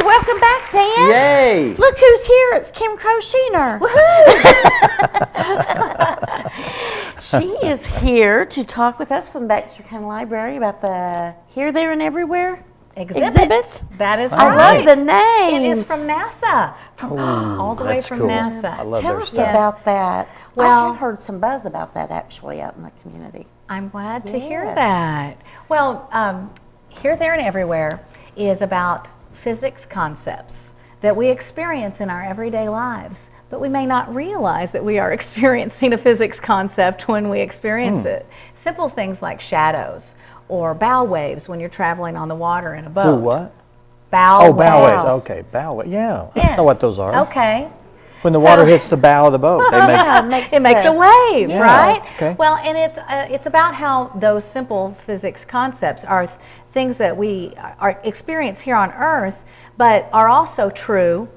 welcome back, Dan. Yay! Look who's here. It's Kim Crow Sheaner. She is here to talk with us from Baxter County Library about the Here, There, and Everywhere exhibit. That is I right. love the name. It is from NASA. All the way that's from cool. NASA. I love Tell their us stuff. about that. Well- I have heard some buzz about that actually out in the community. I'm glad to hear Yes. that. Well, Here, There, and Everywhere is about physics concepts that we experience in our everyday lives, but we may not realize that we are experiencing a physics concept when we experience it. Simple things like shadows or bow waves when you're traveling on the water in a boat. Do what? Bow Oh, waves. bow waves. Okay, bow waves. Yeah, I know what those are. Okay. When the So- water hits the bow of the boat, they make. Yeah, It makes a wave, Yes. right? Okay. Well, and it's about how those simple physics concepts are things that we experience here on Earth, but are also true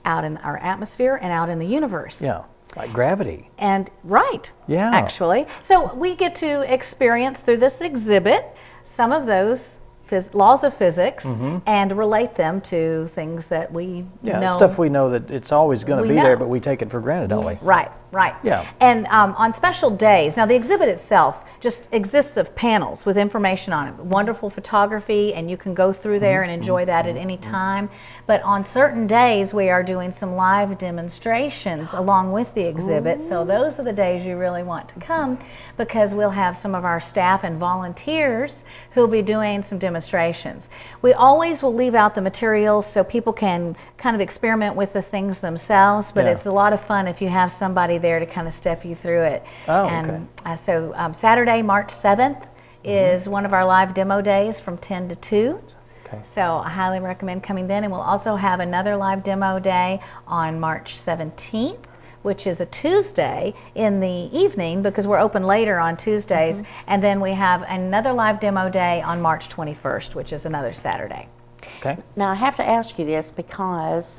out in our atmosphere and out in the universe. Yeah, like gravity. And right. Yeah. Actually, so we get to experience through this exhibit some of those laws of physics and relate them to things that we Yeah, know. stuff we know that it's always going to We be know. there, but we take it for granted, don't we? Right, right. Yeah. And on special days, now the exhibit itself just exists of panels with information on it. Wonderful photography, and you can go through there and enjoy that at any time. But on certain days, we are doing some live demonstrations along with the exhibit. So those are the days you really want to come, because we'll have some of our staff and volunteers who'll be doing some demonstrations. We always will leave out the materials so people can kind of experiment with the things themselves, but Yeah. it's a lot of fun if you have somebody there to kind of step you through it. Oh, And so Saturday, March 7th is one of our live demo days from 10 to 2. Okay. So I highly recommend coming then. And we'll also have another live demo day on March 17th, which is a Tuesday in the evening, because we're open later on Tuesdays. And then we have another live demo day on March 21st, which is another Saturday. Okay. Now I have to ask you this because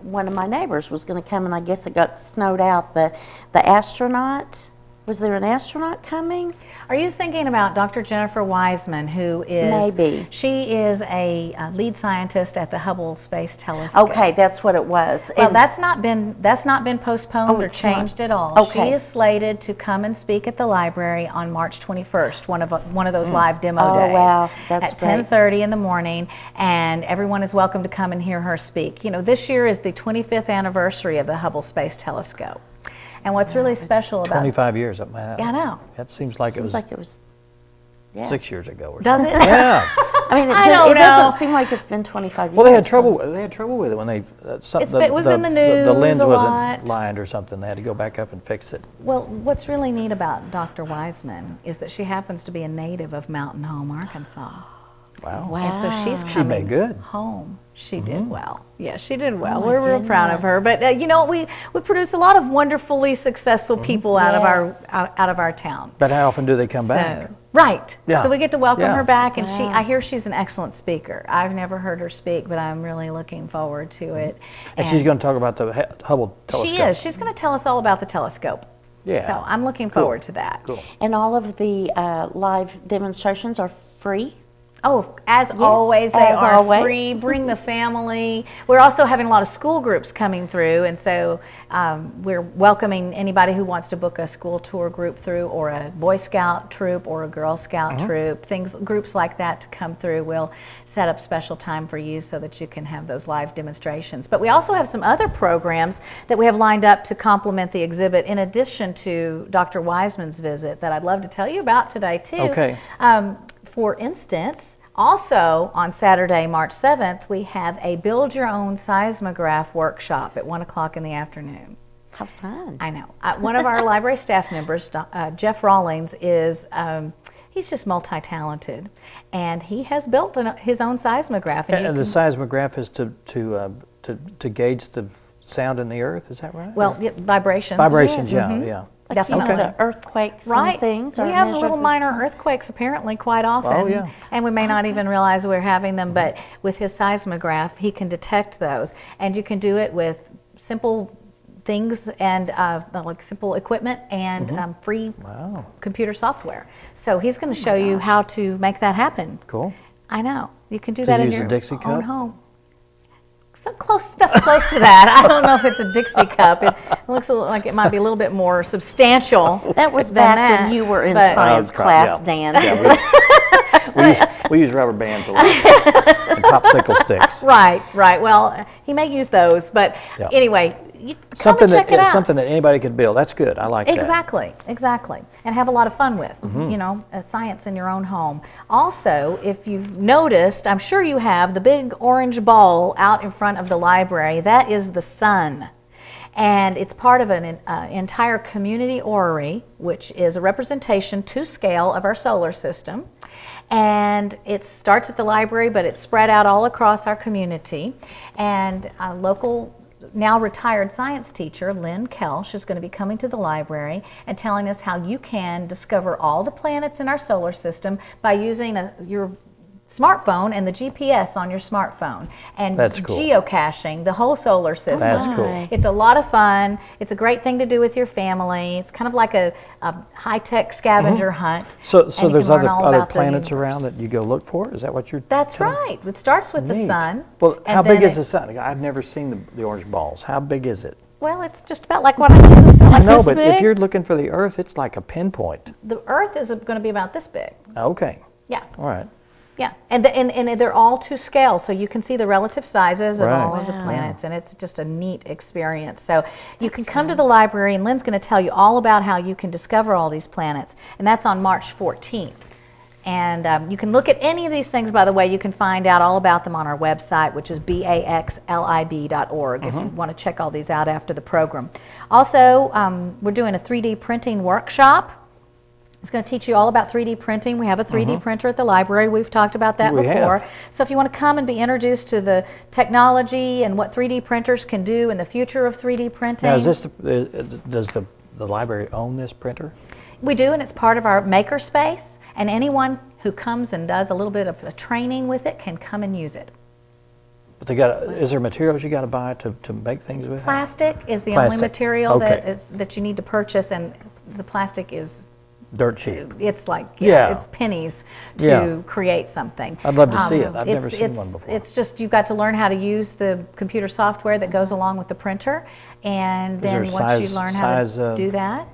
one of my neighbors was going to come, and I guess it got snowed out. The astronaut. Was there an astronaut coming? Are you thinking about Dr. Jennifer Wiseman, who is Maybe. She is a lead scientist at the Hubble Space Telescope. Okay, that's what it was. Well, And- that's not been postponed Oh, or it's not. changed at all. Okay. She is slated to come and speak at the library on March 21st, one of those live demo Oh, days. wow. That's at great. 10:30 in the morning, and everyone is welcome to come and hear her speak. You know, this year is the 25th anniversary of the Hubble Space Telescope. And what's really special about 25 years up my house. Yeah, I know. That seems like Seems it was like it was. Yeah. 6 years ago or Does something. it? Yeah. I mean, I don't it know. doesn't seem like it's been 25 years. Well, they had trouble. They had trouble with it when they. It was in the The news lens a wasn't lot. lined or something. They had to go back up and fix it. Well, what's really neat about Dr. Wiseman is that she happens to be a native of Mountain Home, Arkansas. Wow. Wow. And so she's She coming made good. home. She did well. Yeah, she did well. my We're real proud of her. But you know, we produce a lot of wonderfully successful people out of Yes. our town. But how often do they come back? Right. Yeah. So we get to welcome Yeah. her back, and Wow. I hear she's an excellent speaker. I've never heard her speak, but I'm really looking forward to it. And she's going to talk about the Hubble telescope. She is. She's going to tell us all about the telescope. Yeah. So I'm looking Cool. forward to that. Cool. And all of the live demonstrations are free. Oh, as always, they as are always. free. Bring the family. We're also having a lot of school groups coming through, and so we're welcoming anybody who wants to book a school tour group through, or a Boy Scout troop, or a Girl Scout troop. Groups like that to come through. We'll set up special time for you so that you can have those live demonstrations. But we also have some other programs that we have lined up to complement the exhibit, in addition to Dr. Wiseman's visit, that I'd love to tell you about today too. Okay. For instance, also on Saturday, March 7th, we have a Build Your Own Seismograph workshop at 1 o'clock in the afternoon. How fun. I know. One of our library staff members, Jeff Rawlings, he's just multi-talented, and he has built his own seismograph. And the seismograph is to gauge the sound in the earth. Is that right? well, yeah, vibrations. Vibrations. Yes. Yeah. Yeah. Like, you know, Definitely. the earthquakes Right. and things are We have measured little with minor some- earthquakes apparently quite often. Oh, yeah. And we may not even realize we're having them, but with his seismograph, he can detect those. And you can do it with simple things and like simple equipment and free Wow. computer software. So he's going to show you how to make that happen. Cool. I know. You can do To that in use the your Dixie own cup? home. some stuff close to that. I don't know if it's a Dixie cup. It looks a little like it might be a little bit more substantial. That was than back that, when you were in but- science class, Dan. We use rubber bands a lot and popsicle sticks. Right. Well, he may use those, but Yeah. anyway, you come Something and check that it out. something that anybody could build. That's good. I like that. Exactly, and have a lot of fun with, science in your own home. Also, if you've noticed, I'm sure you have, the big orange ball out in front of the library, that is the sun. And it's part of an entire community orrery, which is a representation to scale of our solar system. And it starts at the library, but it's spread out all across our community. And a local, now retired science teacher, Lynn Kelsch, is going to be coming to the library and telling us how you can discover all the planets in our solar system by using your smartphone and the GPS on your smartphone, and That's cool. geocaching the whole solar system. That's cool. It's a lot of fun. It's a great thing to do with your family. It's kind of like a high-tech scavenger hunt. So and you there's can learn other all other about the planets universe. around that you go look for? Is that what you're That's telling me? right. It starts with the Neat. sun. Well, and how big then is the sun? I've never seen the orange balls. How big is it? Well, it's just about like what I said. It's about like No, this but big. if you're looking for the Earth, it's like a pinpoint. The Earth is going to be about this big. Okay. Yeah. All right. Yeah, and they're all to scale, so you can see the relative sizes of all of the Wow. planets, and it's just a neat experience. So you can come to the library, and Lynn's going to tell you all about how you can discover all these planets, and that's on March 14th. And you can look at any of these things, by the way. You can find out all about them on our website, which is baxlib.org, if you want to check all these out after the program. Also, we're doing a 3D printing workshop. It's going to teach you all about 3D printing. We have a 3D printer at the library. We've talked about that We before. have. So if you want to come and be introduced to the technology and what 3D printers can do and the future of 3D printing. Now, is this does the library own this printer? We do, and it's part of our maker space. And anyone who comes and does a little bit of a training with it can come and use it. But is there materials you got to buy to make things with? Plastic is the only Plastic. material Okay. that you need to purchase, and the plastic is, Dirt cheap. it's like, Yeah. it's pennies to Yeah. create something. I'd love to see it. I've never It's- seen one before. It's just, you've got to learn how to use the computer software that goes along with the printer, and Is there then once you size- learn how size, to do that.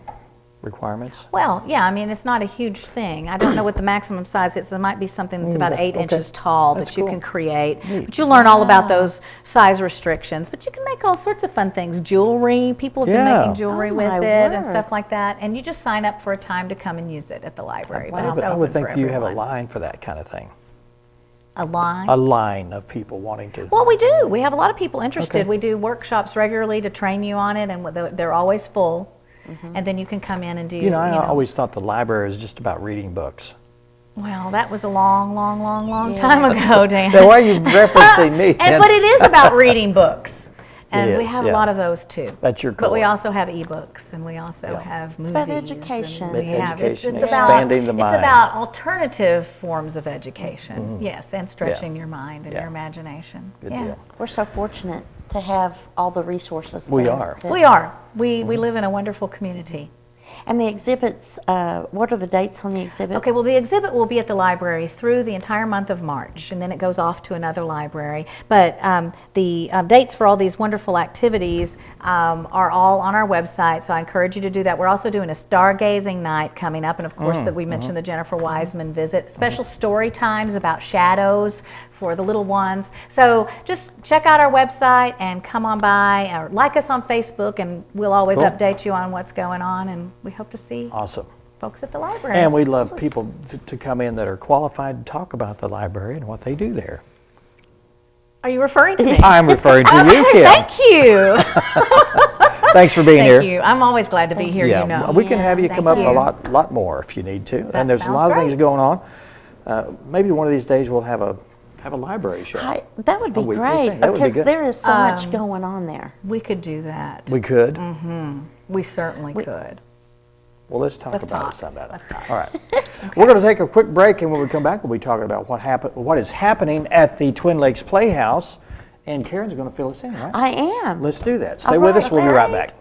Requirements? Well, yeah, I mean, it's not a huge thing. I don't know what the maximum size is. There might be something that's about 8 okay. inches tall That's that you cool. can create. Neat. But you'll learn all about those size restrictions. But you can make all sorts of fun things. Jewelry, people have been Yeah. making jewelry Oh, with my it and word. stuff like that. And you just sign up for a time to come and use it at the library. But it's I open would for think you have a everyone. line for that kind of thing. A line? A line of people wanting to. Well, we do. We have a lot of people interested. Okay. We do workshops regularly to train you on it, and they're always full. And then you can come in and do, You know, I always thought the library is just about reading books. Well, that was a long time ago, Dan. Then why are you referencing me? But it is about reading books. And we is, have yeah. a lot of those too. That's your But we core. also have ebooks, and we also have movies. about and education. we have- Education, it's about, expanding the it's mind. about alternative forms of education, yes, and stretching your mind and Yeah. your imagination. Good yeah. deal. We're so fortunate to have all the resources We there. are. We are. We live in a wonderful community. And the exhibits, what are the dates on the exhibit? Okay, well, the exhibit will be at the library through the entire month of March, and then it goes off to another library. But the dates for all these wonderful activities are all on our website, so I encourage you to do that. We're also doing a stargazing night coming up, and of course, that we mentioned the Jennifer Wiseman visit. Special story times about shadows for the little ones. So just check out our website and come on by, or like us on Facebook, and we'll always Cool. update you on what's going on, and we hope to see Awesome. folks at the library. And we love people to come in that are qualified to talk about the library and what they do there. Are you referring to me? I'm referring to you, Kim. Thank you. Thanks for being here. Thank you. I'm always glad to be here, Yeah, you know. we can have you Thank come up you. a lot more if you need to. That And there's a sounds lot of things great. going on. Maybe one of these days we'll have a library show. That would be A weekly great thing. That would be because good. there is so much going on there. We could do that. We could. Mm-hmm. We certainly could. Well, let's talk Let's about talk. it some about it. Let's talk. All right. We're going to take a quick break, and when we come back, we'll be talking about what is happening at the Twin Lakes Playhouse. And Karen's going to fill us in, right? I am. Let's do that. Stay All with right, us. We'll be all right right. back.